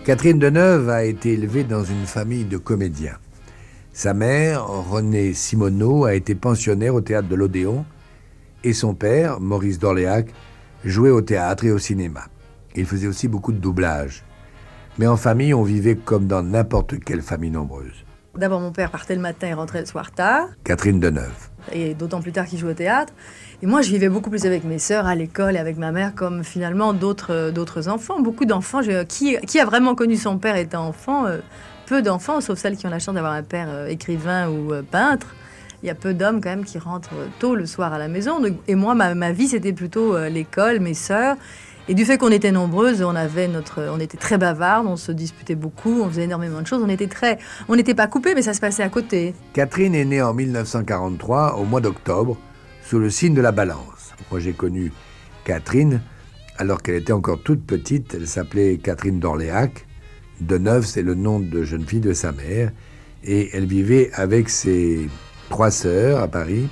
Catherine Deneuve a été élevée dans une famille de comédiens. Sa mère, Renée Simoneau, a été pensionnaire au théâtre de l'Odéon et son père, Maurice d'Orléac, jouait au théâtre et au cinéma. Il faisait aussi beaucoup de doublage. Mais en famille, on vivait comme dans n'importe quelle famille nombreuse. D'abord, mon père partait le matin et rentrait le soir tard. Catherine Deneuve. Et d'autant plus tard qu'il jouait au théâtre. Et moi, je vivais beaucoup plus avec mes sœurs à l'école et avec ma mère comme finalement d'autres enfants. Beaucoup d'enfants. Qui a vraiment connu son père étant enfant? Peu d'enfants, sauf celles qui ont la chance d'avoir un père écrivain ou peintre. Il y a peu d'hommes quand même qui rentrent tôt le soir à la maison. Et moi, ma vie, c'était plutôt l'école, mes sœurs. Et du fait qu'on était nombreuses, on était très bavardes, on se disputait beaucoup, on faisait énormément de choses. On n'était pas coupés, mais ça se passait à côté. Catherine est née en 1943, au mois d'octobre, sous le signe de la Balance. Moi, j'ai connu Catherine alors qu'elle était encore toute petite. Elle s'appelait Catherine d'Orléac. Deneuve, c'est le nom de jeune fille de sa mère. Et elle vivait avec ses 3 sœurs à Paris,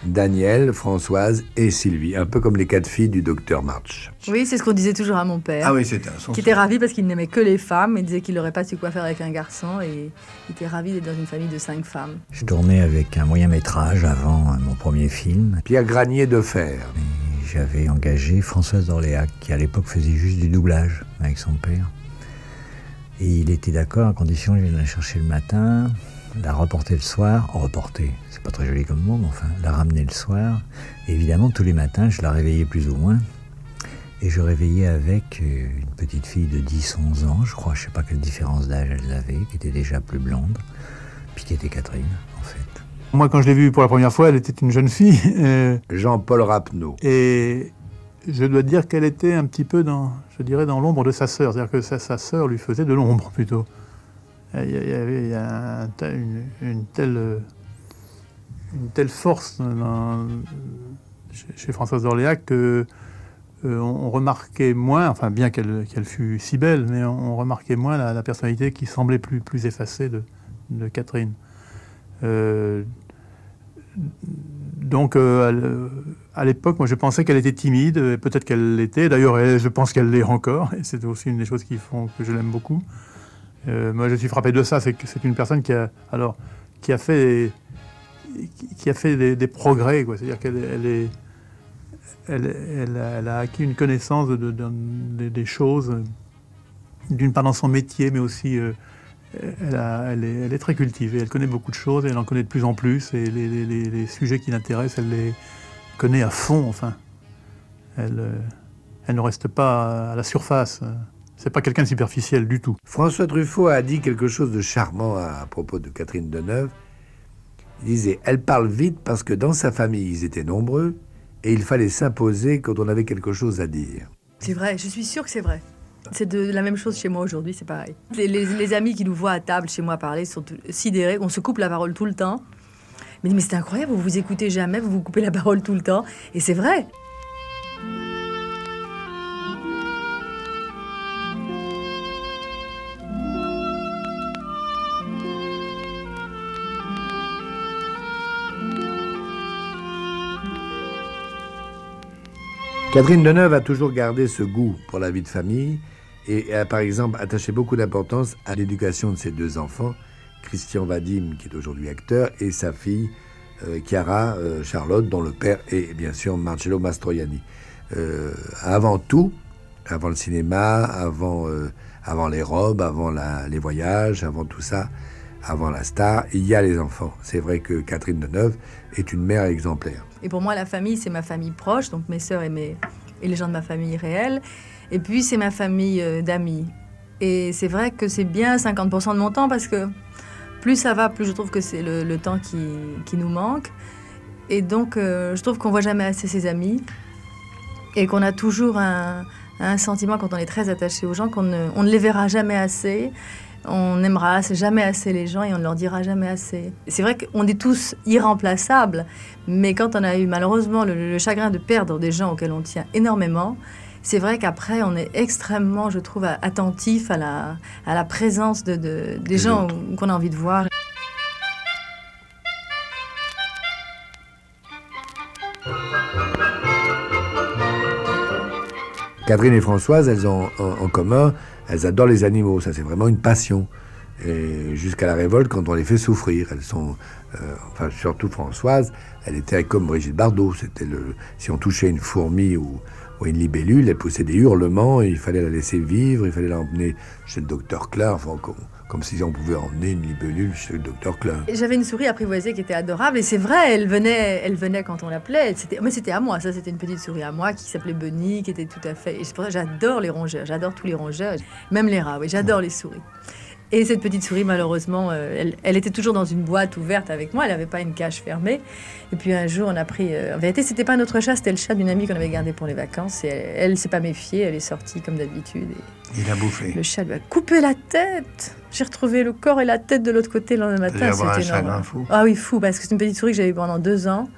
Danielle, Françoise et Sylvie, un peu comme les 4 filles du docteur March. Oui, c'est ce qu'on disait toujours à mon père. Ah oui, c'était un son. Qui était ravi parce qu'il n'aimait que les femmes. Il disait qu'il n'aurait pas su quoi faire avec un garçon et il était ravi d'être dans une famille de 5 femmes. Je tournais avec un moyen-métrage avant mon premier film. Pierre Granier de Fer. Et j'avais engagé Françoise d'Orléac, qui à l'époque faisait juste du doublage avec son père. Et il était d'accord à condition que je vienne la chercher le matin, la reporter le soir, c'est pas très joli comme mot, mais enfin, la ramener le soir. Et évidemment, tous les matins, je la réveillais plus ou moins. Et je réveillais avec une petite fille de 10-11 ans, je crois, je sais pas quelle différence d'âge elles avaient, qui était déjà plus blonde, puis qui était Catherine, en fait. Moi, quand je l'ai vue pour la première fois, elle était une jeune fille. Jean-Paul Rapneau. Et je dois dire qu'elle était un petit peu dans l'ombre de sa sœur. C'est-à-dire que sa sœur lui faisait de l'ombre, plutôt. Il y avait une telle force chez Françoise d'Orléac que on remarquait moins, enfin bien qu'elle fût si belle, mais on remarquait moins la personnalité qui semblait plus effacée de Catherine. Donc à l'époque, moi je pensais qu'elle était timide, et peut-être qu'elle l'était. D'ailleurs, je pense qu'elle l'est encore, et c'est aussi une des choses qui font que je l'aime beaucoup. Moi, je suis frappé de ça, c'est que c'est une personne qui a fait des progrès, quoi. C'est-à-dire qu'elle a acquis une connaissance des choses, d'une part dans son métier, mais aussi elle est très cultivée. Elle connaît beaucoup de choses, et elle en connaît de plus en plus, et les sujets qui l'intéressent, elle les connaît à fond. Enfin, elle ne reste pas à la surface. C'est pas quelqu'un de superficiel du tout. François Truffaut a dit quelque chose de charmant à propos de Catherine Deneuve. Il disait « Elle parle vite parce que dans sa famille, ils étaient nombreux et il fallait s'imposer quand on avait quelque chose à dire. » C'est vrai, je suis sûre que c'est vrai. C'est la même chose chez moi aujourd'hui, c'est pareil. Les amis qui nous voient à table chez moi parler sont sidérés. On se coupe la parole tout le temps. Mais c'est incroyable, vous vous écoutez jamais, vous vous coupez la parole tout le temps. Et c'est vrai. Catherine Deneuve a toujours gardé ce goût pour la vie de famille et a par exemple attaché beaucoup d'importance à l'éducation de ses 2 enfants, Christian Vadim, qui est aujourd'hui acteur, et sa fille Chiara Charlotte, dont le père est bien sûr Marcello Mastroianni. Avant tout, avant le cinéma, avant les robes, avant les voyages, avant tout ça, avant la star, il y a les enfants. C'est vrai que Catherine Deneuve est une mère exemplaire. Et pour moi, la famille, c'est ma famille proche, donc mes sœurs et les gens de ma famille réelle. Et puis, c'est ma famille d'amis. Et c'est vrai que c'est bien 50% de mon temps, parce que plus ça va, plus je trouve que c'est le temps qui nous manque. Et donc, je trouve qu'on ne voit jamais assez ses amis. Et qu'on a toujours un sentiment, quand on est très attaché aux gens, qu'on ne les verra jamais assez. On n'aimera jamais assez les gens et on ne leur dira jamais assez. C'est vrai qu'on est tous irremplaçables, mais quand on a eu malheureusement le chagrin de perdre des gens auxquels on tient énormément, c'est vrai qu'après, on est extrêmement, je trouve, attentif à la présence des gens qu'on a envie de voir. Catherine et Françoise, elles ont en commun, elles adorent les animaux, ça c'est vraiment une passion. Et jusqu'à la révolte, quand on les fait souffrir, elles sont, enfin surtout Françoise, elle était comme Brigitte Bardot, si on touchait une fourmi ou une libellule, elle poussait des hurlements, et il fallait la laisser vivre, il fallait l'emmener chez le docteur Klein, enfin, comme si on pouvait emmener une libellule chez le docteur Klein. J'avais une souris apprivoisée qui était adorable, et c'est vrai, elle venait quand on l'appelait. Mais c'était à moi, ça, c'était une petite souris à moi qui s'appelait Bunny, qui était tout à fait. Et c'est pour ça que j'adore les rongeurs, j'adore tous les rongeurs, même les rats, oui, j'adore les souris. Et cette petite souris, malheureusement, elle était toujours dans une boîte ouverte avec moi, elle n'avait pas une cage fermée. Et puis un jour, on a pris... en vérité, c'était pas notre chat, c'était le chat d'une amie qu'on avait gardé pour les vacances. Et elle s'est pas méfiée, elle est sortie comme d'habitude. Il a bouffé. Le chat lui a coupé la tête. J'ai retrouvé le corps et la tête de l'autre côté le lendemain matin. C'était un fou. Ah oui, fou, parce que c'est une petite souris que j'avais eu pendant 2 ans.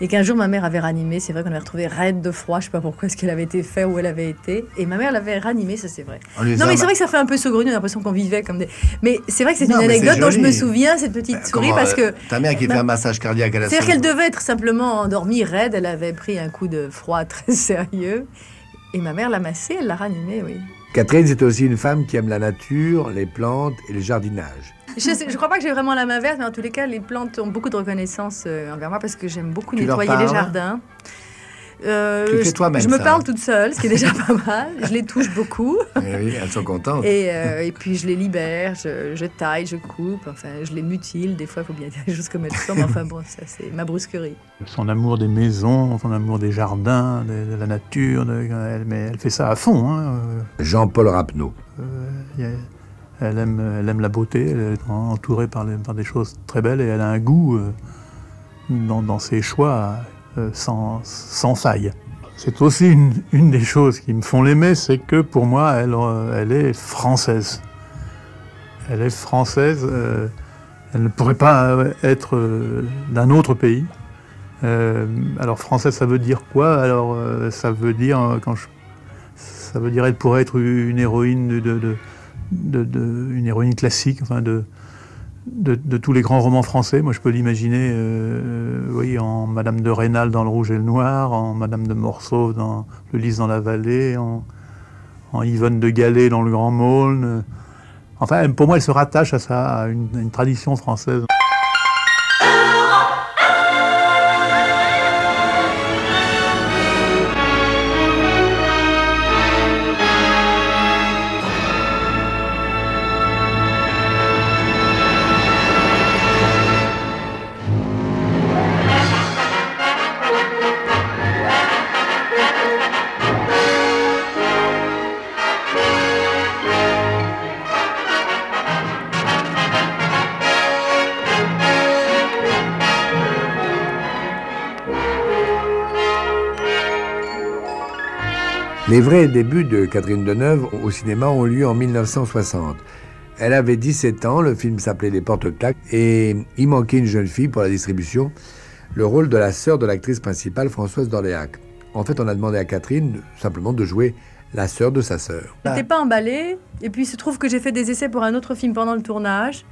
Et qu'un jour, ma mère avait ranimé. C'est vrai qu'on avait retrouvé raide de froid. Je sais pas pourquoi, est-ce qu'elle avait été faite, où elle avait été. Et ma mère l'avait ranimée, ça c'est vrai. Non, mais c'est vrai que ça fait un peu saugrenu. On a l'impression qu'on vivait comme des... Mais c'est vrai que c'est une anecdote dont je me souviens, cette petite souris, parce que... Ta mère qui fait un massage cardiaque à la souris. C'est-à-dire qu'elle devait être simplement endormie, raide. Elle avait pris un coup de froid très sérieux. Et ma mère l'a massée, elle l'a ranimée, oui. Catherine, c'est aussi une femme qui aime la nature, les plantes et le jardinage. Je crois pas que j'ai vraiment la main verte, mais en tous les cas, les plantes ont beaucoup de reconnaissance envers moi parce que j'aime beaucoup nettoyer les jardins. Tu le fais toi-même, je me parle toute seule, ce qui est déjà pas mal. Je les touche beaucoup. Oui, elles sont contentes. Et puis je les libère, je taille, je coupe, enfin je les mutile. Des fois, il faut bien dire les choses comme elles sont, mais enfin bon, ça c'est ma brusquerie. Son amour des maisons, son amour des jardins, de la nature, mais elle fait ça à fond. Hein. Jean-Paul Rapneau. Elle aime la beauté, elle est entourée par des choses très belles et elle a un goût dans ses choix sans faille. C'est aussi une des choses qui me font l'aimer, c'est que pour moi, elle est française. Elle est française, elle ne pourrait pas être d'un autre pays. Alors française, ça veut dire quoi? Alors ça veut dire, ça veut dire elle pourrait être une héroïne une héroïne classique, enfin de tous les grands romans français. Moi, je peux l'imaginer oui, en Madame de Rênal dans Le Rouge et le Noir, en Madame de Morsauf dans Le Lys dans la Vallée, en Yvonne de Gallet dans Le Grand Maulne. Enfin, pour moi, elle se rattache à une tradition française. Les vrais débuts de Catherine Deneuve au cinéma ont lieu en 1960. Elle avait 17 ans, le film s'appelait Les Porte-Claques, et il manquait une jeune fille pour la distribution, le rôle de la sœur de l'actrice principale, Françoise d'Orléac. En fait, on a demandé à Catherine simplement de jouer la sœur de sa sœur. Je n'étais pas emballée, et puis il se trouve que j'ai fait des essais pour un autre film pendant le tournage.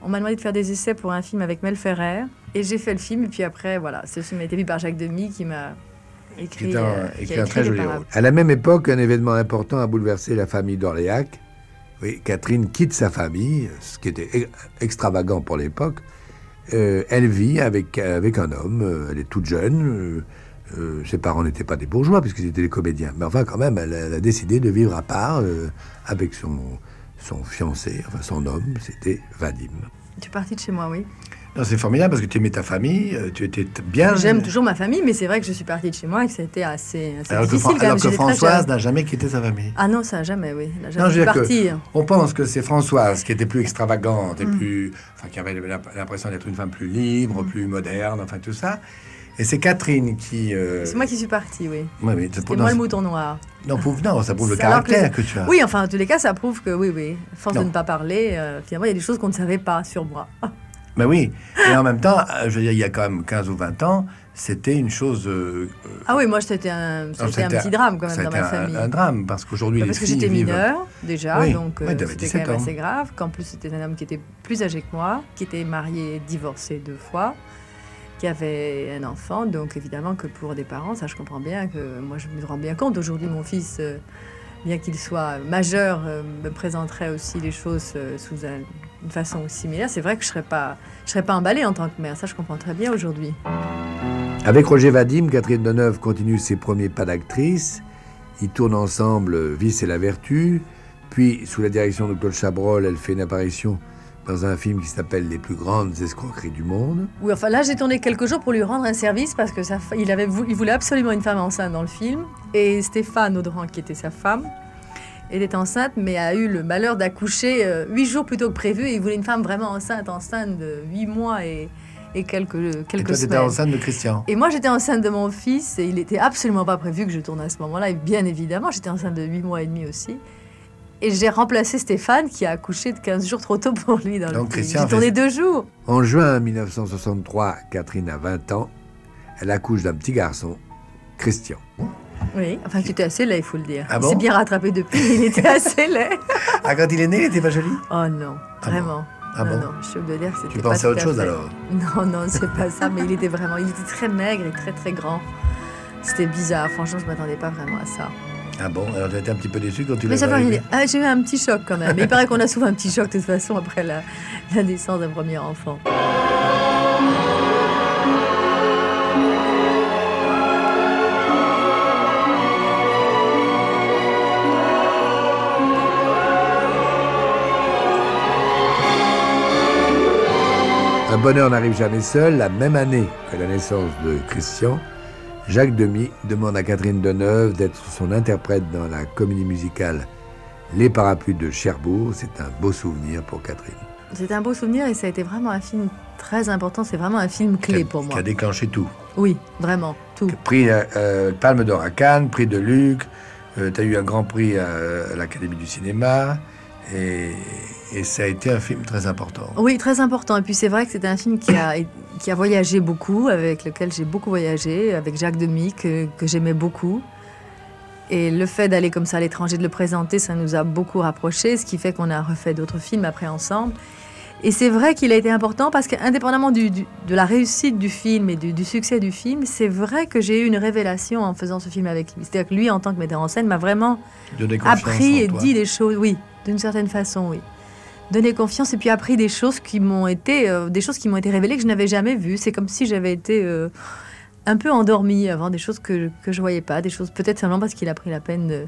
On m'a demandé de faire des essais pour un film avec Mel Ferrer, et j'ai fait le film, et puis après, voilà, ce film a été vu par Jacques Demy qui m'a... écrit un très joli rôle. À la même époque, un événement important a bouleversé la famille d'Orléac. Oui, Catherine quitte sa famille, ce qui était extravagant pour l'époque. Elle vit avec un homme, elle est toute jeune. Ses parents n'étaient pas des bourgeois, puisqu'ils étaient des comédiens. Mais enfin, quand même, elle a décidé de vivre à part avec son fiancé, enfin son homme, c'était Vadim. Tu es partie de chez moi, oui. Non, c'est formidable parce que tu aimais ta famille, tu étais bien... J'aime toujours ma famille, mais c'est vrai que je suis partie de chez moi et que ça a été assez difficile. Alors que Françoise n'a jamais quitté sa famille. Ah non, ça jamais, oui. Elle n'a jamais parti. On pense que c'est Françoise qui était plus extravagante et qui avait l'impression d'être une femme plus libre, plus moderne, enfin tout ça. Et c'est Catherine qui... C'est moi qui suis partie, oui. Oui, c'était moi le mouton noir. Non, ça prouve le caractère que tu as. Oui, enfin, en tous les cas, ça prouve que, oui, force de ne pas parler, finalement, il y a des choses qu'on ne savait pas sur moi. Mais oui, et en même temps, je veux dire, il y a quand même 15 ou 20 ans, c'était une chose... Ah oui, moi, c'était un petit drame quand même dans ma famille. Un drame, parce qu'aujourd'hui, les parce que filles j'étais vivent... mineure, déjà, Oui, donc oui, t'avais c'était 17 quand même ans. assez grave. Qu'en plus, c'était un homme qui était plus âgé que moi, qui était marié et divorcé 2 fois, qui avait un enfant. Donc, évidemment, que pour des parents, ça, je comprends bien que... Moi, je me rends bien compte. Aujourd'hui, mon fils, bien qu'il soit majeur, me présenterait aussi les choses sous une façon similaire. C'est vrai que je serais pas emballée en tant que mère. Ça, je comprends très bien aujourd'hui. Avec Roger Vadim, Catherine Deneuve continue ses premiers pas d'actrice. Ils tournent ensemble Vice et la vertu. Puis, sous la direction de Claude Chabrol, elle fait une apparition dans un film qui s'appelle Les plus grandes escroqueries du monde. Oui, enfin là, j'ai tourné quelques jours pour lui rendre un service parce que il voulait absolument une femme enceinte dans le film. Et Stéphane Audran, qui était sa femme, elle était enceinte, mais a eu le malheur d'accoucher 8 jours plus tôt que prévu. Et il voulait une femme vraiment enceinte de 8 mois et quelques Et toi, semaines. t'étais enceinte de Christian. Et moi, j'étais enceinte de mon fils et il n'était absolument pas prévu que je tourne à ce moment-là. Et bien évidemment, j'étais enceinte de 8 mois et demi aussi. Et j'ai remplacé Stéphane qui a accouché de 15 jours trop tôt pour lui dans Donc, le film. Christian J'ai tourné 2 jours. En juin 1963, Catherine a 20 ans. Elle accouche d'un petit garçon, Christian. Oui, enfin, tu étais assez laid, il faut le dire. Ah il bon s'est bien rattrapé depuis, il était assez laid. Ah, quand il est né, il était pas joli? Oh non, vraiment. Ah non, bon non, je peux dire que c'était Tu pas pensais à tout autre chose fait. alors? Non, c'est pas ça, mais il était très maigre et très très grand. C'était bizarre, franchement, je m'attendais pas vraiment à ça. Ah bon? Alors tu as été un petit peu déçu quand tu Mais l'as ça vu? fait j'ai eu un petit choc quand même. Mais il paraît qu'on a souvent un petit choc de toute façon après la naissance d'un premier enfant. Un bonheur n'arrive jamais seul. La même année que la naissance de Christian, Jacques Demy demande à Catherine Deneuve d'être son interprète dans la comédie musicale Les Parapluies de Cherbourg. C'est un beau souvenir pour Catherine. C'est un beau souvenir et ça a été vraiment un film très important. C'est vraiment un film clé pour moi. Qui a déclenché tout. Oui, vraiment, tout. Prix Palme d'Or à Cannes, prix de Luc, tu as eu un grand prix à l'Académie du cinéma, et ça a été un film très important. Oui, très important. Et puis c'est vrai que c'était un film qui a voyagé beaucoup, avec lequel j'ai beaucoup voyagé, avec Jacques Demy, que j'aimais beaucoup. Et le fait d'aller comme ça à l'étranger, de le présenter, ça nous a beaucoup rapprochés, ce qui fait qu'on a refait d'autres films après ensemble. Et c'est vrai qu'il a été important parce qu'indépendamment de la réussite du film et du succès du film, c'est vrai que j'ai eu une révélation en faisant ce film avec lui. C'est-à-dire que lui, en tant que metteur en scène, m'a vraiment appris et dit des choses, oui, d'une certaine façon, oui. Donné confiance et puis appris des choses qui m'ont été révélées que je n'avais jamais vues. C'est comme si j'avais été un peu endormie avant des choses que je voyais pas, des choses peut-être simplement parce qu'il a pris la peine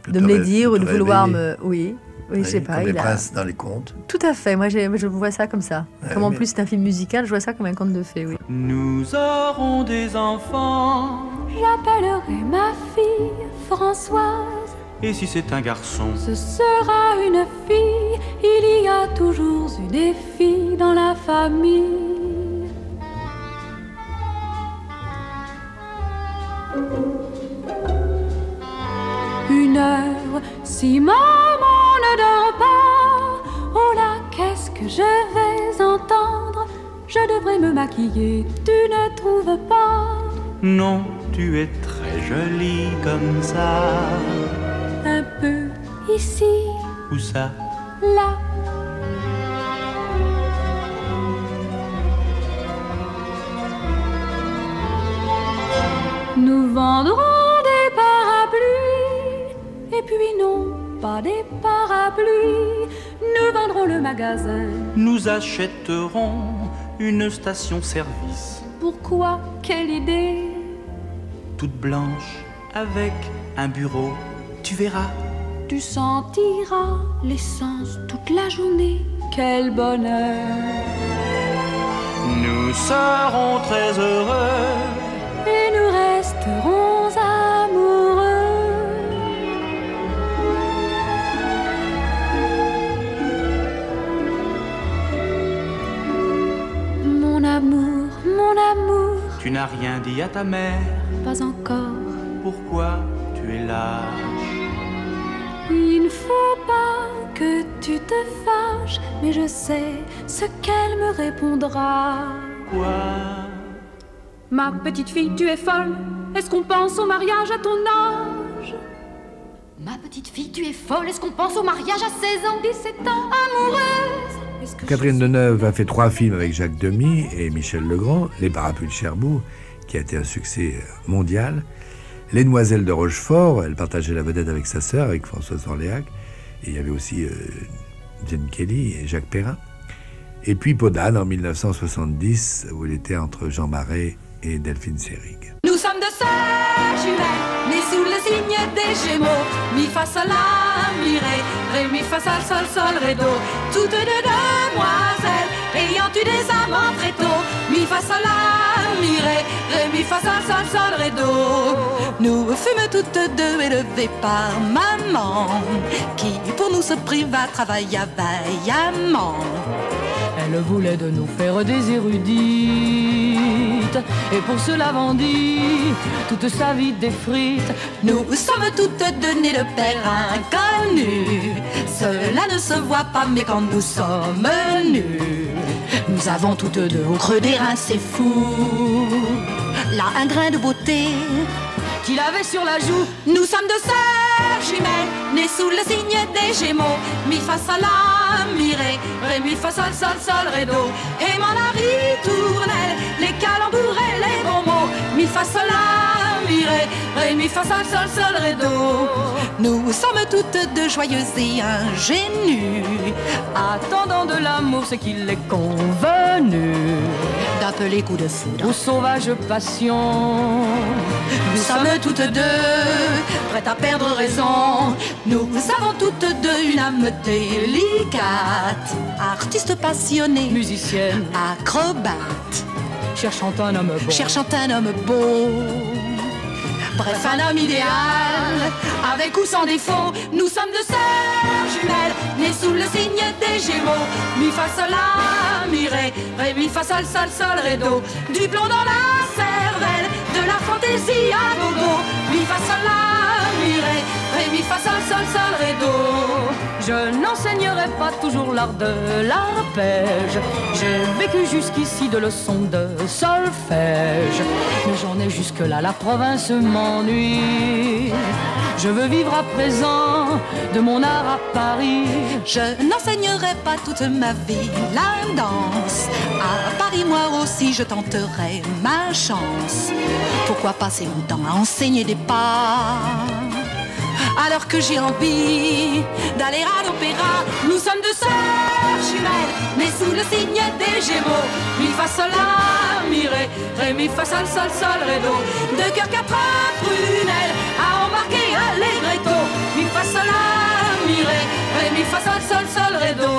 de me les dire ou de vouloir me... Oui, je sais pas. Comme les princes dans les contes. Tout à fait, moi je vois ça comme ça. Comme en plus c'est un film musical, je vois ça comme un conte de fées, oui. Nous aurons des enfants. J'appellerai ma fille Françoise. Et si c'est un garçon? Ce sera une fille. Il y a toujours eu des filles dans la famille. Une heure, si maman ne dort pas, oh là, qu'est-ce que je vais entendre? Je devrais me maquiller, tu ne trouves pas? Non, tu es très jolie comme ça. Un peu ici, Où ça? là. Nous vendrons des parapluies, et puis non, pas des parapluies. Nous vendrons le magasin. Nous achèterons une station-service. Pourquoi? Quelle idée? Toute blanche, avec un bureau. Tu verras. Tu sentiras l'essence toute la journée. Quel bonheur! Nous serons très heureux. Et nous resterons amoureux. Mon amour, mon amour, Tu n'as rien dit à ta mère. pas encore. Pourquoi tu es lâche? Il ne faut pas que tu te fâches, mais je sais ce qu'elle me répondra. Quoi? Ma petite fille, tu es folle. Est-ce qu'on pense au mariage à ton âge? Ma petite fille, tu es folle. Est-ce qu'on pense au mariage à 16 ans, 17 ans, amoureuse? Catherine Deneuve a fait 3 films avec Jacques Demy et Michel Legrand, Les Parapluies de Cherbourg, qui a été un succès mondial, Les Demoiselles de Rochefort, elle partageait la vedette avec sa sœur, avec Françoise Orléac, et il y avait aussi Jane Kelly et Jacques Perrin. Et puis Podane en 1970, où il était entre Jean Marais et Delphine Seyrig. Nous sommes deux sœurs jumelles, nées sous le signe des Gémeaux. Mi fa sol la mi ré mi fa sol sol sol ré do. Toutes deux demoiselles ayant eu des amants très tôt. Mi fa sol la mi ré mi fa sol sol sol ré do. Nous fûmes toutes deux élevées par maman, qui pour nous se priva travailla vaillamment. Elle voulait de nous faire des érudites, et pour cela vendit toute sa vie des frites. Nous sommes toutes deux nées de pères inconnus. Cela ne se voit pas, mais quand nous sommes nus, nous avons toutes deux au creux des reins, c'est fou. Là, un grain de beauté qu'il avait sur la joue. Nous sommes deux sœurs jumelles, nées sous le signe des Gémeaux. Mi fa sol la mi ré mi fa sol sol sol ré do. Aimant la ritournelle, les calembours et les bons mots. Mi fa sol la mi ré mi fa sol sol sol ré do. Nous sommes toutes deux joyeuses et ingénues, attendant de l'amour ce qu'il est convenu d'appeler coup de foudre ou sauvage passion. Nous sommes toutes deux prêtes à perdre raison. Nous avons toutes deux une âme délicate, artiste passionnée, musicienne, acrobate, cherchant un homme beau. Bref, un homme idéal, avec ou sans défaut. Nous sommes deux sœurs jumelles, nées sous le signe des Gémeaux. Mi fa sol la mi ré mi fa sol sol sol ré do. Du plomb dans la cervelle, de la fantaisie à gogo. Mi fa sol la mi ré mi fa sol sol sol ré do. Je n'enseignerai pas toujours l'art de l'arpège. J'ai vécu jusqu'ici de leçons de solfège, mais j'en ai jusque-là, la province m'ennuie. Je veux vivre à présent de mon art à Paris. Je n'enseignerai pas toute ma vie la danse. À Paris, moi aussi, je tenterai ma chance. Pourquoi passer mon temps à enseigner des pas, alors que j'ai envie d'aller à l'opéra? Nous sommes deux sœurs jumelles, nées sous le signe des Gémeaux. Mi fa sol la mi ré mi fa sol sol sol ré do. Deux cœurs, quatre prunelles à embarquer allegretto. Mi fa sol la mi ré mi fa sol sol sol ré do.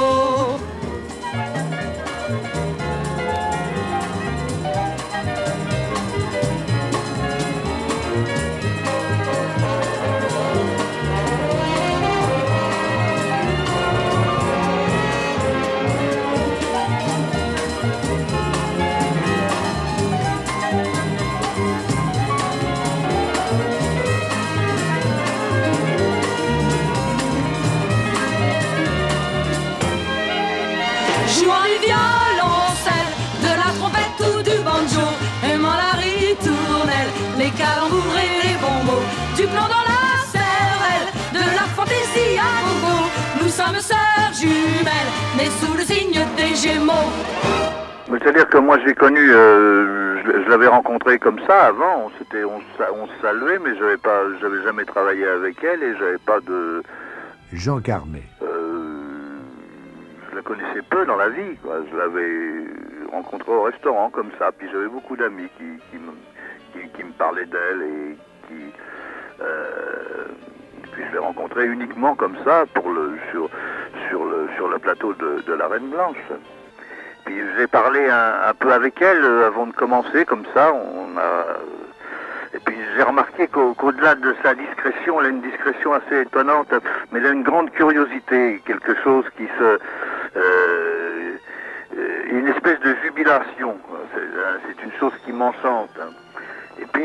Jouant du violoncelle, de la trompette ou du banjo, aimant la ritournelle, les calembours et les bons mots, du plomb dans la cervelle, de la fantaisie à gogo. Nous sommes sœurs jumelles, nées sous le signe des Gémeaux. C'est-à-dire que moi j'ai connu, je l'avais rencontrée comme ça avant, on se saluait, mais j'avais jamais travaillé avec elle et j'avais pas de... Jean Carmet. Je la connaissais peu dans la vie, quoi. Je l'avais rencontrée au restaurant comme ça, puis j'avais beaucoup d'amis qui me parlaient d'elle et puis je l'ai rencontrée uniquement comme ça sur le plateau de la Reine Blanche. Puis j'ai parlé un peu avec elle avant de commencer, comme ça, et puis j'ai remarqué qu'au-delà de sa discrétion, elle a une discrétion assez étonnante, mais elle a une grande curiosité, quelque chose qui une espèce de jubilation. C'est une chose qui m'enchante. Et puis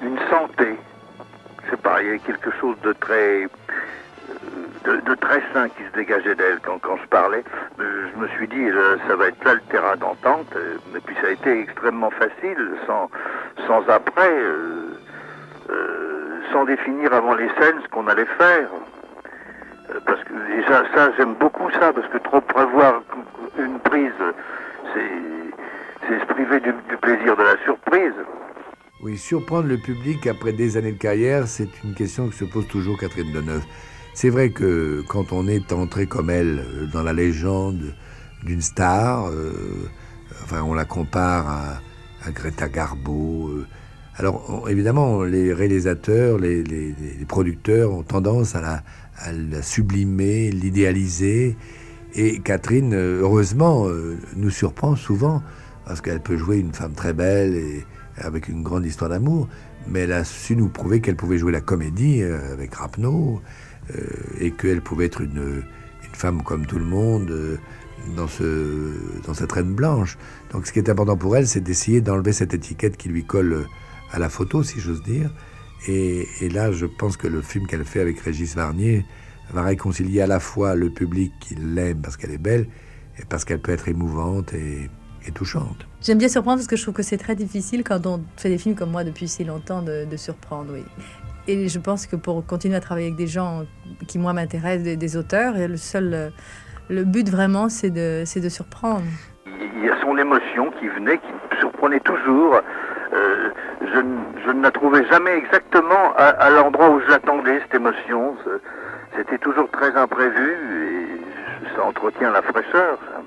une santé. Je sais pas, il y a quelque chose de très de très sain qui se dégageait d'elle quand je parlais. Je me suis dit, ça va être là le terrain d'entente. Et puis ça a été extrêmement facile, sans après, sans définir avant les scènes ce qu'on allait faire. Parce que et ça j'aime beaucoup ça, parce que trop prévoir une prise, c'est se priver du plaisir de la surprise. Oui, surprendre le public après des années de carrière, c'est une question que se pose toujours Catherine Deneuve. C'est vrai que quand on est entré comme elle dans la légende d'une star, enfin on la compare à Greta Garbo. Alors évidemment, les réalisateurs, les producteurs ont tendance à la sublimer, l'idéaliser. Et Catherine, heureusement, nous surprend souvent, parce qu'elle peut jouer une femme très belle et avec une grande histoire d'amour, mais elle a su nous prouver qu'elle pouvait jouer la comédie avec Rapneau, et qu'elle pouvait être une femme comme tout le monde dans cette reine blanche. Donc ce qui est important pour elle, c'est d'essayer d'enlever cette étiquette qui lui colle à la photo, si j'ose dire. Et là, je pense que le film qu'elle fait avec Régis Varnier va réconcilier à la fois le public qui l'aime parce qu'elle est belle et parce qu'elle peut être émouvante et touchante. J'aime bien surprendre parce que je trouve que c'est très difficile quand on fait des films comme moi depuis si longtemps de surprendre, oui. Et je pense que pour continuer à travailler avec des gens qui, moi, m'intéressent, des auteurs, et le but vraiment, c'est de surprendre. Il y a son émotion qui venait, qui me surprenait toujours. Je ne la trouvais jamais exactement à l'endroit où je l'attendais, cette émotion. C'était toujours très imprévu et ça entretient la fraîcheur. Ça.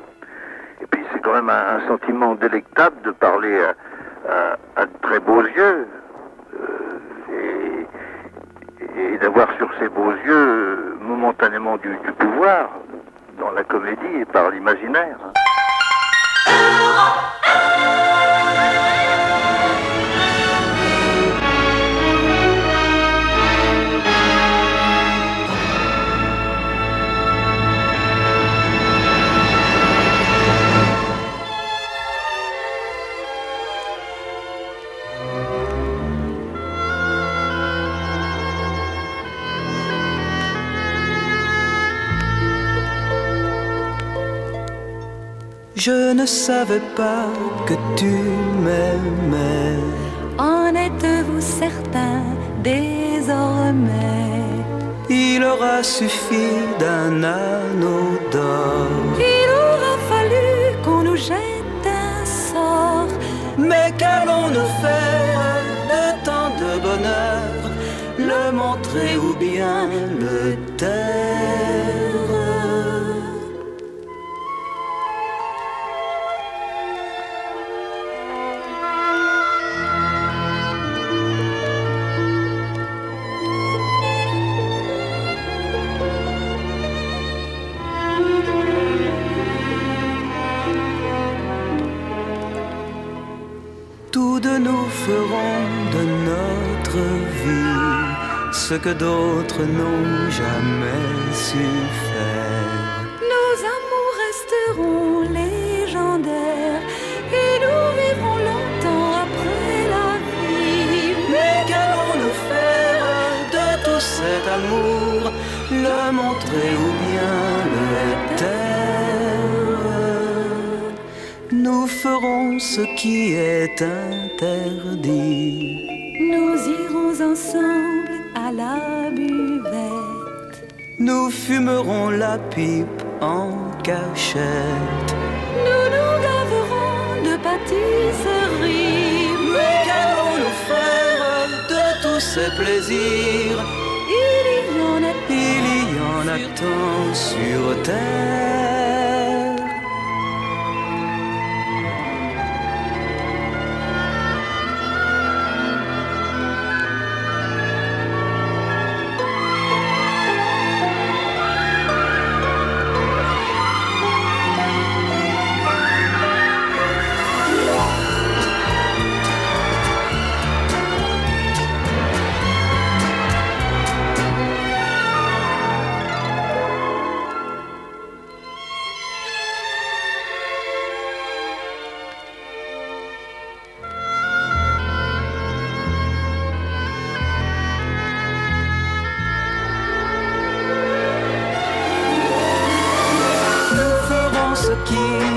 Et puis c'est quand même un sentiment délectable de parler à de très beaux yeux et d'avoir sur ces beaux yeux momentanément du pouvoir dans la comédie et par l'imaginaire. Je ne savais pas que tu m'aimais. En êtes-vous certain désormais? Il aura suffi d'un anneau d'or. Il aura fallu qu'on nous jette un sort. Mais qu'allons-nous faire de tant de bonheur? Le montrer ou bien le taire? Tous deux nous ferons de notre vie ce que d'autres n'ont jamais su faire. Nos amours resteront légendaires et nous vivrons longtemps après la vie. Mais qu'allons-nous faire de tout cet amour? Le montrer ou bien le taire? Nous ferons ce qui est interdit. Nous irons ensemble à la buvette. Nous fumerons la pipe en cachette. Nous nous gaverons de pâtisseries. Mais qu'allons-nous faire de tous ces plaisirs? Il y en a tant sur terre.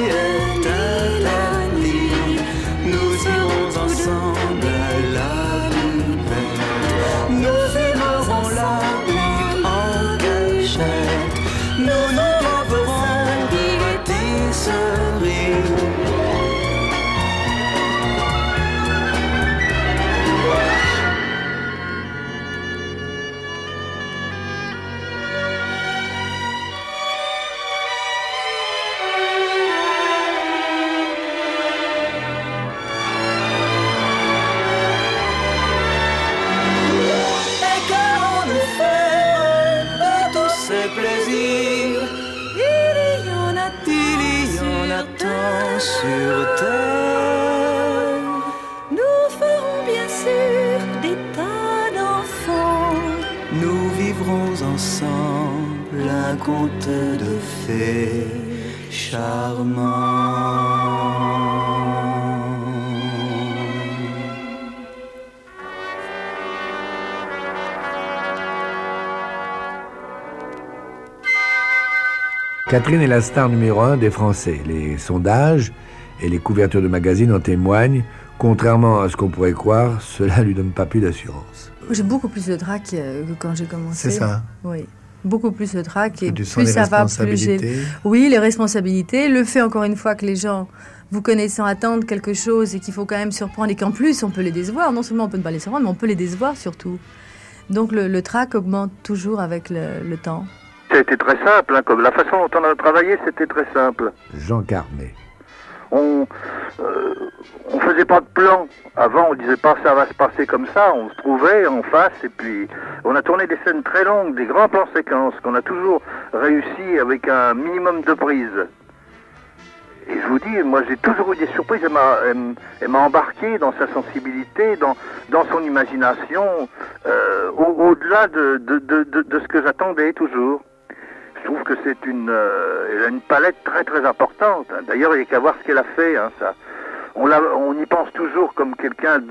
éteint la nuit, nous irons ensemble à la lunette. Nous fumerons la pipe en cachette, nous nous grimperons des pâtisseries. Sur terre, Nous ferons bien sûr des tas d'enfants. nous vivrons ensemble un conte de fées charmant. Catherine est la star numéro 1 des Français. Les sondages et les couvertures de magazines en témoignent. Contrairement à ce qu'on pourrait croire, cela ne lui donne pas plus d'assurance. J'ai beaucoup plus de trac que quand j'ai commencé. C'est ça. Oui, beaucoup plus de trac. Et Tu sens plus les ça va, plus responsabilités. Oui, les responsabilités. Le fait, encore une fois, que les gens, vous connaissant, attendent quelque chose et qu'il faut quand même surprendre et qu'en plus, on peut les décevoir. Non seulement on peut ne pas les surprendre, mais on peut les décevoir surtout. Donc le trac augmente toujours avec le temps. C'était très simple, hein, comme la façon dont on a travaillé, c'était très simple. Jean Carmet. On faisait pas de plan. Avant, on disait pas ça va se passer comme ça. On se trouvait en face et puis on a tourné des scènes très longues, des grands plans séquences qu'on a toujours réussi avec un minimum de prises. Et je vous dis, moi j'ai toujours eu des surprises. Elle m'a embarqué dans sa sensibilité, dans son imagination, au-delà de ce que j'attendais toujours. Je trouve que elle a une palette très très importante. D'ailleurs, il n'y a qu'à voir ce qu'elle a fait. Hein, ça. On y pense toujours comme quelqu'un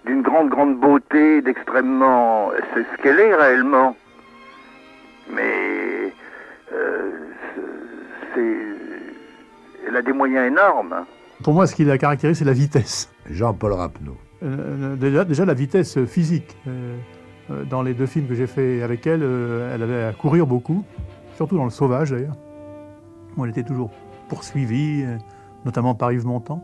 d'une grande beauté, d'extrêmement... C'est ce qu'elle est réellement. Mais elle a des moyens énormes. Hein. Pour moi, ce qui la caractérise, c'est la vitesse. Jean-Paul Rapneau. Déjà la vitesse physique. Dans les deux films que j'ai fait avec elle, elle avait à courir beaucoup, surtout dans Le Sauvage d'ailleurs, où elle était toujours poursuivie, notamment par Yves Montand.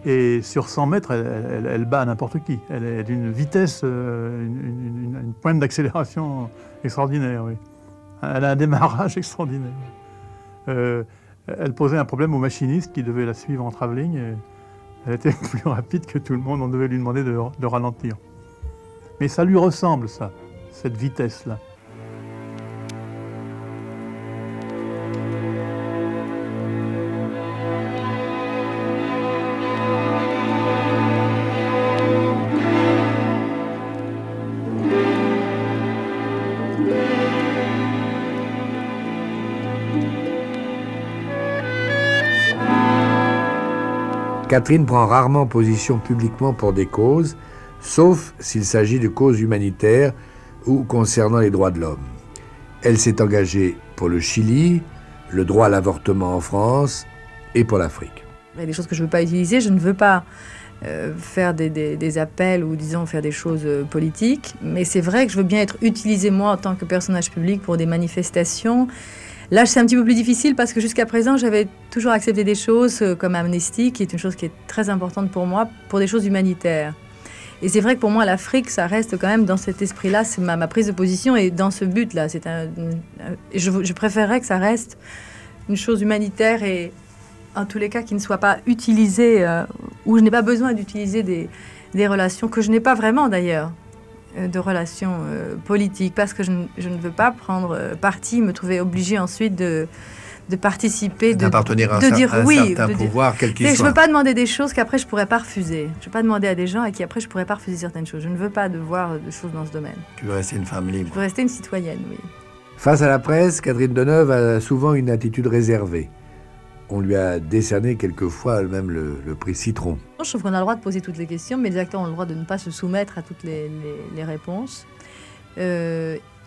Et sur 100 mètres, elle bat n'importe qui. Elle est d'une vitesse, une pointe d'accélération extraordinaire. Oui. Elle a un démarrage extraordinaire. Elle posait un problème au machiniste qui devait la suivre en travelling. Elle était plus rapide que tout le monde, on devait lui demander de ralentir. Mais ça lui ressemble, ça, cette vitesse-là. Catherine prend rarement position publiquement pour des causes, sauf s'il s'agit de causes humanitaires ou concernant les droits de l'homme. Elle s'est engagée pour le Chili, le droit à l'avortement en France et pour l'Afrique. Il y a des choses que je ne veux pas utiliser. Je ne veux pas faire des appels ou, disons, faire des choses politiques. Mais c'est vrai que je veux bien être utilisée, moi, en tant que personnage public, pour des manifestations. Là, c'est un petit peu plus difficile parce que jusqu'à présent, j'avais toujours accepté des choses comme Amnesty, qui est une chose qui est très importante pour moi, pour des choses humanitaires. Et c'est vrai que pour moi, l'Afrique, ça reste quand même dans cet esprit-là, c'est ma prise de position et dans ce but-là. Je préférerais que ça reste une chose humanitaire et, en tous les cas, qui ne soit pas utilisée, où je n'ai pas besoin d'utiliser des relations, que je n'ai pas vraiment d'ailleurs, de relations politiques, parce que je ne veux pas prendre parti, me trouver obligée ensuite de participer, d'appartenir à un certain pouvoir, quel qu'il soit. Je ne veux pas demander des choses qu'après je ne pourrais pas refuser. Je ne veux pas demander à des gens à qui après je ne pourrais pas refuser certaines choses. Je ne veux pas devoir de choses dans ce domaine. Tu veux rester une femme libre. Je veux rester une citoyenne, oui. Face à la presse, Catherine Deneuve a souvent une attitude réservée. On lui a décerné quelquefois même le prix Citron. Je trouve qu'on a le droit de poser toutes les questions, mais les acteurs ont le droit de ne pas se soumettre à toutes les réponses.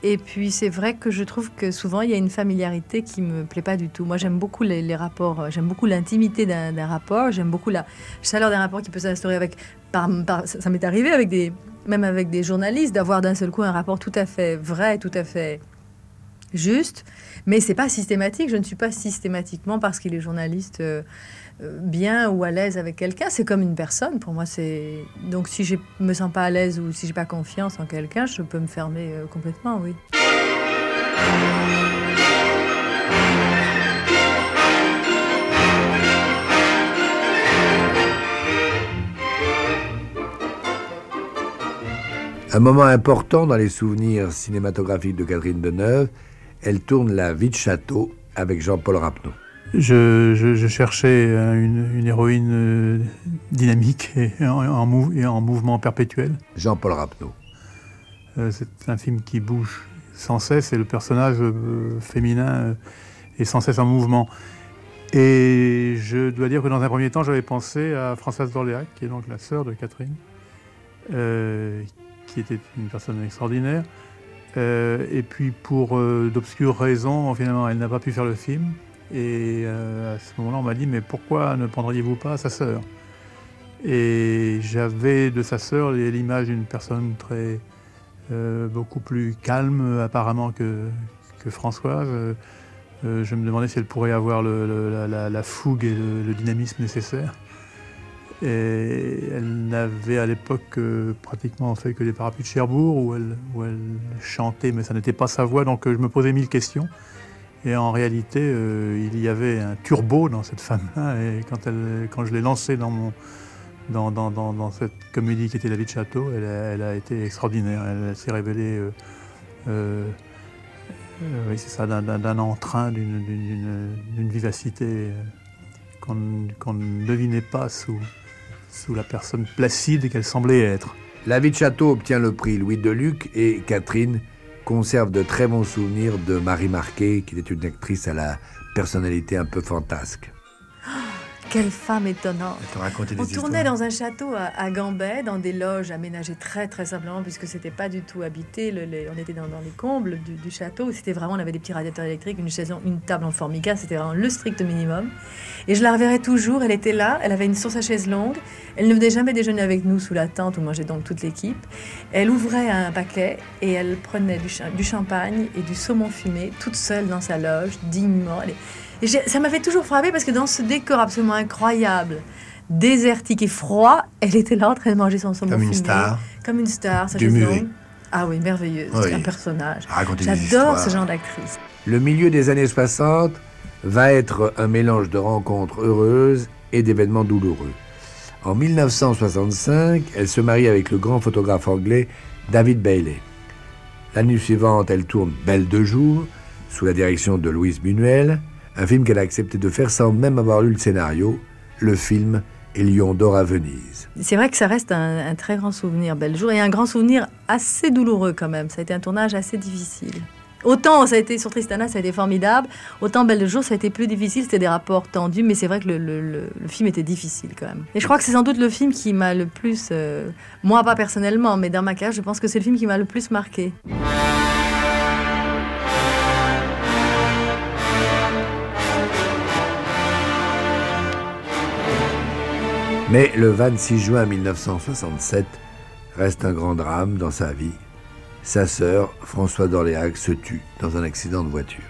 Et puis c'est vrai que je trouve que souvent il y a une familiarité qui me plaît pas du tout. Moi j'aime beaucoup les rapports, j'aime beaucoup l'intimité d'un rapport, j'aime beaucoup la chaleur d'un rapport qui peut s'instaurer avec... ça m'est arrivé même avec des journalistes d'avoir d'un seul coup un rapport tout à fait vrai, tout à fait juste. Mais c'est pas systématique, je ne suis pas systématiquement parce qu'il est journaliste bien ou à l'aise avec quelqu'un. C'est comme une personne, pour moi c'est... Donc si je me sens pas à l'aise ou si j'ai pas confiance en quelqu'un, je peux me fermer complètement, oui. Un moment important dans les souvenirs cinématographiques de Catherine Deneuve, elle tourne La vie de château avec Jean-Paul Rapneau. Je cherchais une héroïne dynamique et en mouvement perpétuel. Jean-Paul Rapneau. C'est un film qui bouge sans cesse et le personnage féminin est sans cesse en mouvement. Et je dois dire que dans un premier temps, j'avais pensé à Françoise d'Orléac, qui est donc la sœur de Catherine, qui était une personne extraordinaire. Et puis pour d'obscures raisons, finalement, elle n'a pas pu faire le film. Et à ce moment-là, on m'a dit « Mais pourquoi ne prendriez-vous pas sa sœur ?» Et j'avais de sa sœur l'image d'une personne beaucoup plus calme apparemment que Françoise. Je me demandais si elle pourrait avoir la fougue et le dynamisme nécessaires. Et elle n'avait à l'époque pratiquement fait que les Parapluies de Cherbourg où elle chantait, mais ça n'était pas sa voix, donc je me posais 1000 questions. Et en réalité, il y avait un turbo dans cette femme-là, et quand je l'ai lancée dans cette comédie qui était La vie de château, elle a été extraordinaire. Elle s'est révélée, oui, c'est ça, d'un entrain, d'une vivacité qu'on ne devinait pas sous la personne placide qu'elle semblait être. La vie de château obtient le prix Louis Deluc et Catherine conserve de très bons souvenirs de Marie Marquet, qui était une actrice à la personnalité un peu fantasque. Quelle femme étonnante. On tournait dans un château à Gambais, dans des loges aménagées très très simplement, puisque c'était pas du tout habité. On était dans les combles du château. C'était vraiment, on avait des petits radiateurs électriques, une table en formica, c'était vraiment le strict minimum. Et je la reverrai toujours, elle était là, elle avait sur sa chaise longue. Elle ne venait jamais déjeuner avec nous sous la tente où mangeait donc toute l'équipe. Elle ouvrait un paquet et elle prenait du champagne et du saumon fumé, toute seule dans sa loge, dignement. Et ça m'avait toujours frappé parce que dans ce décor absolument incroyable, désertique et froid, elle était là en train de manger son saumon fumé. Comme une star. Sa chaise longue. Ah oui, merveilleuse. Oui. Un personnage. J'adore ce genre d'actrice. Le milieu des années 60 va être un mélange de rencontres heureuses et d'événements douloureux. En 1965, elle se marie avec le grand photographe anglais David Bailey. L'année suivante, elle tourne Belle de jour, sous la direction de Louise Buñuel, un film qu'elle a accepté de faire sans même avoir lu le scénario, le film et Lion d'or à Venise. C'est vrai que ça reste un très grand souvenir, Belle jour, et un grand souvenir assez douloureux quand même. Ça a été un tournage assez difficile. Autant ça a été sur Tristana, ça a été formidable, autant Belle de jour, ça a été plus difficile, c'était des rapports tendus, mais c'est vrai que le film était difficile quand même. Et je crois que c'est sans doute le film qui m'a le plus, moi pas personnellement, mais dans ma carrière, je pense que c'est le film qui m'a le plus marqué. Mais le 26 juin 1967 reste un grand drame dans sa vie. Sa sœur, Françoise d'Orléac, se tue dans un accident de voiture.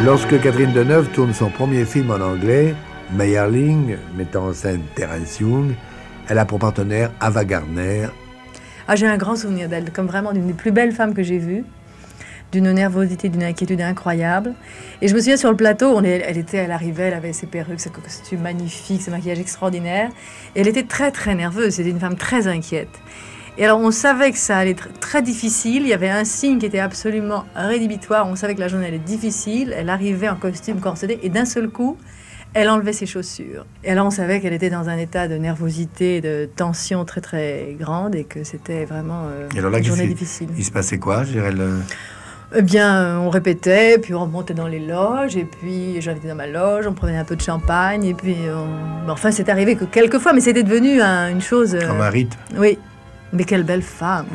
Lorsque Catherine Deneuve tourne son premier film en anglais, Meyerling, mettant en scène Terence Young, elle a pour partenaire Ava Gardner. Ah, j'ai un grand souvenir d'elle, comme vraiment l'une des plus belles femmes que j'ai vues. d'une nervosité, d'une inquiétude incroyable. Et je me souviens sur le plateau, elle arrivait, elle avait ses perruques, ses costumes magnifiques, ses maquillages extraordinaires. Et elle était très très nerveuse, c'était une femme très inquiète. Et alors on savait que ça allait être très difficile, il y avait un signe qui était absolument rédhibitoire, on savait que la journée allait être difficile, elle arrivait en costume corseté et d'un seul coup, elle enlevait ses chaussures. Et alors on savait qu'elle était dans un état de nervosité, de tension très très grande et que c'était vraiment une journée difficile. Il se passait quoi, je dirais Eh bien, on répétait, puis on montait dans les loges, et puis j'invitais dans ma loge, on prenait un peu de champagne, et puis enfin c'est arrivé que quelques fois, mais c'était devenu une chose... Comme un rite. Oui, mais quelle belle femme.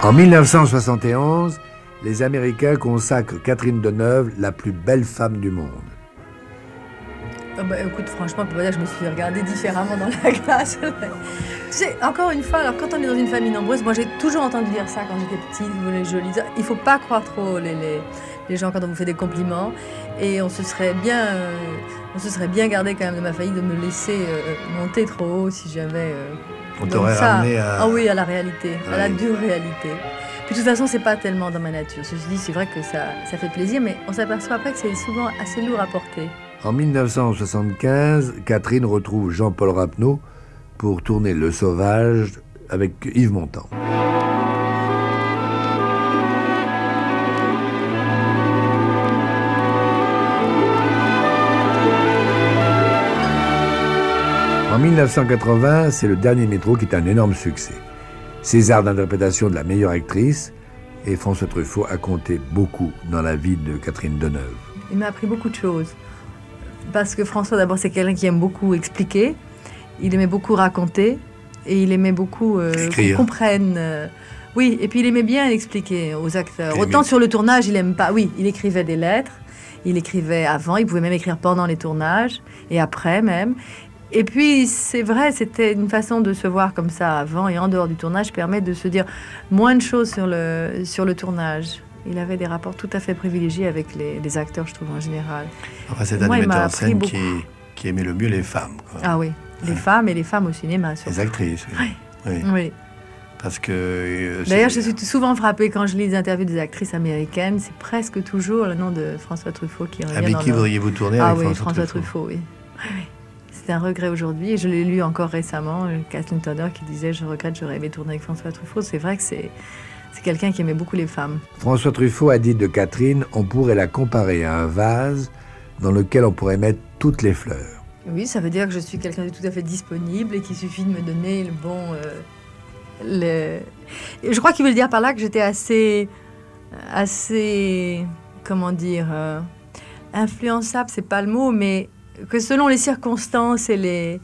En 1971, les Américains consacrent Catherine Deneuve la plus belle femme du monde. Écoute, franchement, je me suis regardée différemment dans la glace. Tu sais, encore une fois, alors quand on est dans une famille nombreuse, moi j'ai toujours entendu dire ça quand j'étais petite, vous les jolies. Il faut pas croire trop les gens quand on vous fait des compliments. Et on se serait bien gardé quand même de ma famille de me laisser monter trop haut si j'avais... On t'aurait ramené à... Ah oui, à la réalité, à la dure réalité. Puis de toute façon, c'est pas tellement dans ma nature. Ceci dit, c'est vrai que ça fait plaisir, mais on s'aperçoit après que c'est souvent assez lourd à porter. En 1975, Catherine retrouve Jean-Paul Rapneau pour tourner Le Sauvage avec Yves Montand. En 1980, c'est Le Dernier Métro qui est un énorme succès. César d'interprétation de la meilleure actrice, et François Truffaut a compté beaucoup dans la vie de Catherine Deneuve. Il m'a appris beaucoup de choses. Parce que François, d'abord, c'est quelqu'un qui aime beaucoup expliquer, il aimait beaucoup raconter, et il aimait beaucoup qu'on comprenne. Oui, et puis il aimait bien expliquer aux acteurs. Autant sur le tournage, il aime pas. Oui, il écrivait des lettres, il écrivait avant, il pouvait même écrire pendant les tournages, et après même. Et puis, c'est vrai, c'était une façon de se voir comme ça avant et en dehors du tournage, permet de se dire moins de choses sur le tournage. Il avait des rapports tout à fait privilégiés avec les acteurs, je trouve, en général. Enfin, c'est un des metteurs en scène qui aimait le mieux les femmes, quoi. Ah oui, les femmes et les femmes au cinéma. Surtout. Les actrices, oui. Oui. Oui. Parce que... D'ailleurs, je suis souvent frappée quand je lis les interviews des actrices américaines. C'est presque toujours le nom de François Truffaut qui revient. Avec qui voudriez-vous tourner avec François Truffaut, oui. Oui. C'est un regret aujourd'hui, et je l'ai lu encore récemment, Kathleen Turner qui disait « Je regrette, j'aurais aimé tourner avec François Truffaut ». C'est vrai que c'est quelqu'un qui aimait beaucoup les femmes. François Truffaut a dit de Catherine « On pourrait la comparer à un vase dans lequel on pourrait mettre toutes les fleurs ». Oui, ça veut dire que je suis quelqu'un de tout à fait disponible et qu'il suffit de me donner le bon... Je crois qu'il veut dire par là que j'étais assez... comment dire... influençable, c'est pas le mot, mais... que selon les circonstances et les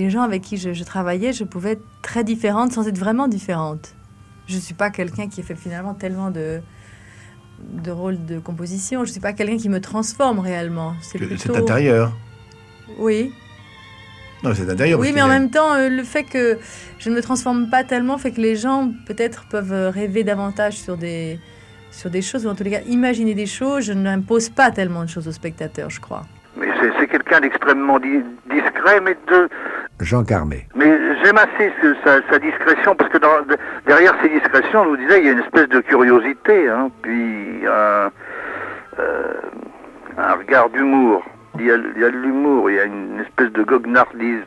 gens avec qui je travaillais, je pouvais être très différente sans être vraiment différente. Je ne suis pas quelqu'un qui fait finalement tellement de rôles de composition. Je ne suis pas quelqu'un qui me transforme réellement. C'est intérieur. Oui. Non, c'est intérieur. Oui, mais en même temps, le fait que je ne me transforme pas tellement fait que les gens peut-être peuvent rêver davantage sur des choses, ou en tous les cas, imaginer des choses. Je n'impose pas tellement de choses aux spectateurs, je crois. Mais c'est quelqu'un d'extrêmement discret, mais de... Jean Carmet. Mais j'aime assez sa discrétion, parce que derrière ses discrétions, je vous disais, il y a une espèce de curiosité, hein, puis un regard d'humour. Il y a de l'humour, il y a une espèce de goguenardise.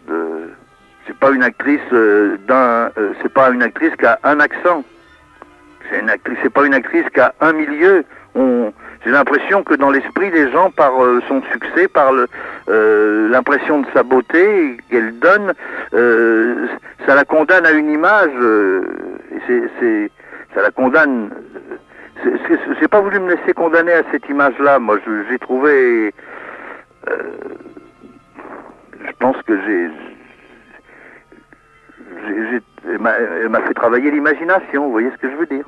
C'est pas une actrice c'est pas une actrice qui a un accent. C'est pas une actrice qui a un milieu. J'ai l'impression que dans l'esprit des gens, par son succès, par l'impression de sa beauté qu'elle donne, ça la condamne à une image. Ça la condamne. J'ai pas voulu me laisser condamner à cette image-là. Moi, j'ai trouvé. Je pense que elle m'a fait travailler l'imagination, vous voyez ce que je veux dire.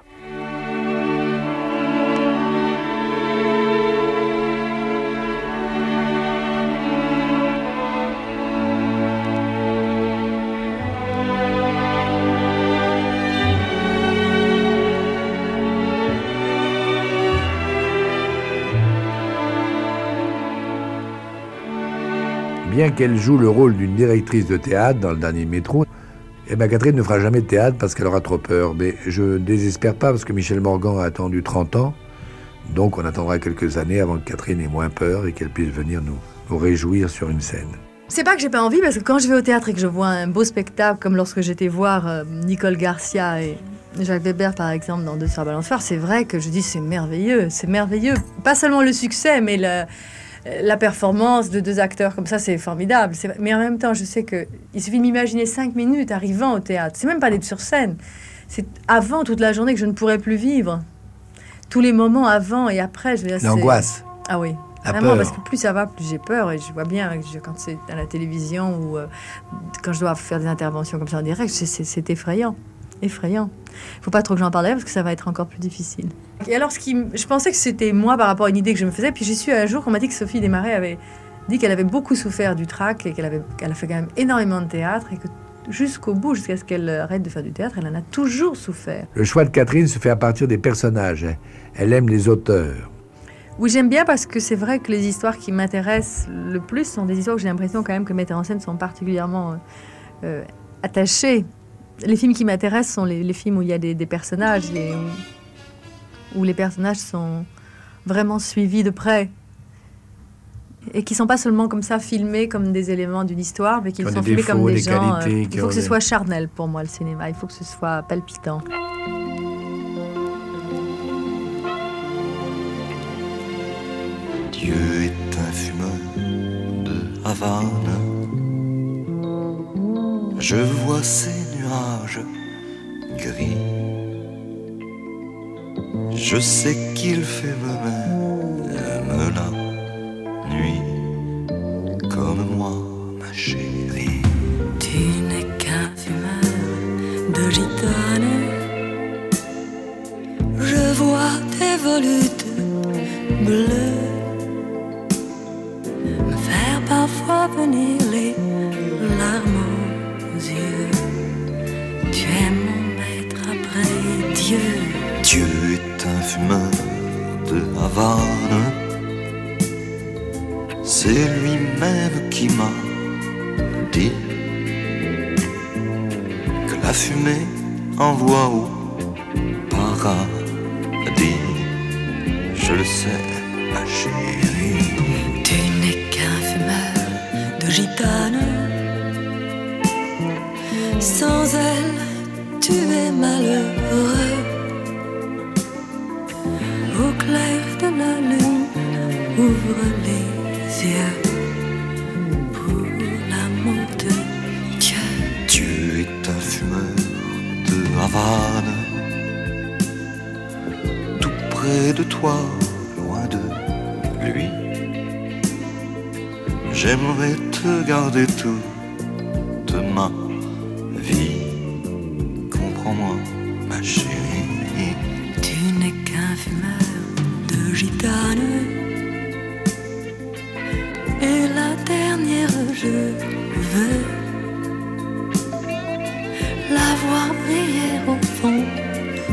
Bien qu'elle joue le rôle d'une directrice de théâtre dans le dernier métro, Catherine ne fera jamais de théâtre parce qu'elle aura trop peur. Mais je ne désespère pas parce que Michel Morgan a attendu 30 ans. Donc on attendra quelques années avant que Catherine ait moins peur et qu'elle puisse venir nous réjouir sur une scène. C'est pas que j'ai pas envie, parce que quand je vais au théâtre et que je vois un beau spectacle, comme lorsque j'étais voir Nicole Garcia et Jacques Weber par exemple dans Deux sœurs balançoires, c'est vrai que je dis c'est merveilleux, c'est merveilleux. Pas seulement le succès, mais la performance de deux acteurs comme ça, c'est formidable. Mais en même temps, je sais qu'il suffit de m'imaginer 5 minutes arrivant au théâtre. C'est même pas d'être sur scène. C'est avant toute la journée que je ne pourrais plus vivre. Tous les moments avant et après, je veux dire, l'angoisse. Ah oui. Vraiment, parce que plus ça va, plus j'ai peur. Et je vois bien quand c'est à la télévision ou quand je dois faire des interventions comme ça en direct, c'est effrayant. Effrayant. Il ne faut pas trop que j'en parle parce que ça va être encore plus difficile. Et alors, je pensais que c'était moi par rapport à une idée que je me faisais. Puis j'ai su un jour qu'on m'a dit que Sophie Desmarais avait dit qu'elle avait beaucoup souffert du trac et qu'elle a fait quand même énormément de théâtre et que jusqu'au bout, jusqu'à ce qu'elle arrête de faire du théâtre, elle en a toujours souffert. Le choix de Catherine se fait à partir des personnages. Elle aime les auteurs. Oui, j'aime bien parce que c'est vrai que les histoires qui m'intéressent le plus sont des histoires que j'ai l'impression quand même que les metteurs en scène sont particulièrement attachés. Les films qui m'intéressent sont les films où il y a des personnages, où les personnages sont vraiment suivis de près. Et qui ne sont pas seulement comme ça filmés comme des éléments d'une histoire, mais qui sont filmés comme des gens. Il faut que ce soit charnel pour moi, le cinéma. Il faut que ce soit palpitant. Dieu est un fumeur de Havane. Je vois ces nuages gris. Je sais qu'il fait même la nuit comme moi, ma chérie. Tu n'es qu'un fumeur de gitane. Je vois tes volutes bleues me faire parfois venir les larmes aux yeux. Tu es mon maître après Dieu. Dieu est un fumeur de Havane. C'est lui-même qui m'a dit que la fumée envoie au paradis. Je le sais, ma chérie. Tu n'es qu'un fumeur de gitane. Sans elle, tu es malheureux. Au clair de la lune, ouvre les yeux pour l'amour de Dieu. Dieu est un fumeur de Havane. Tout près de toi, loin de lui. J'aimerais te garder toute ma vie. Comprends-moi, ma chérie. Tu n'es qu'un fumeur de gitane. Et la dernière, je veux la voir briller au fond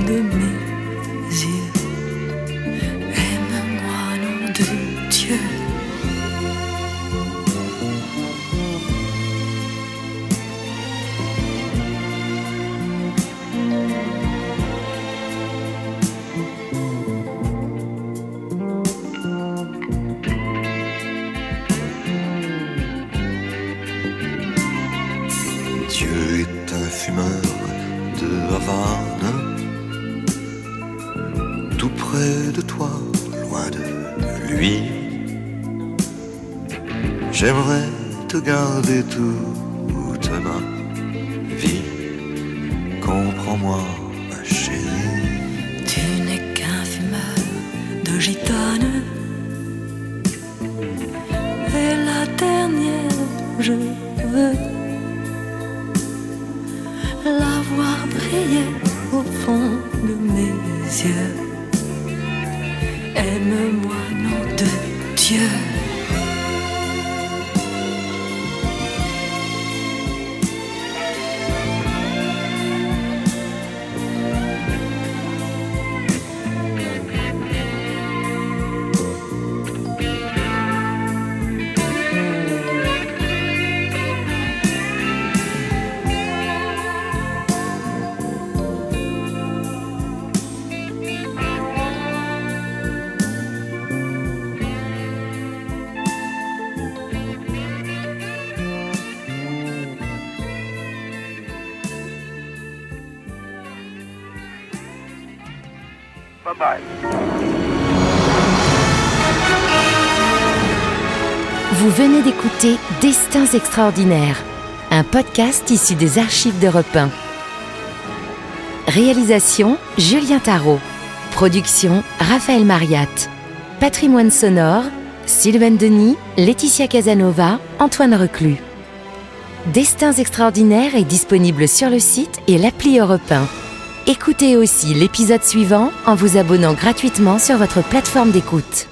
de mes yeux. Aime-moi, nom de Dieu. Dieu est un fumeur de Havane. Tout près de toi, loin de lui. J'aimerais te garder toute ma vie. Comprends-moi, ma chérie. Tu n'es qu'un fumeur de gitane. Et la dernière, je la voir briller au fond de mes yeux. Aime-moi, nom de Dieu. Bye-bye. Vous venez d'écouter Destins extraordinaires, un podcast issu des archives d'Europe 1. Réalisation Julien Tarot. Production Raphaël Mariat. Patrimoine sonore Sylvain Denis, Laetitia Casanova, Antoine Reclus. Destins extraordinaires est disponible sur le site et l'appli Europe 1. Écoutez aussi l'épisode suivant en vous abonnant gratuitement sur votre plateforme d'écoute.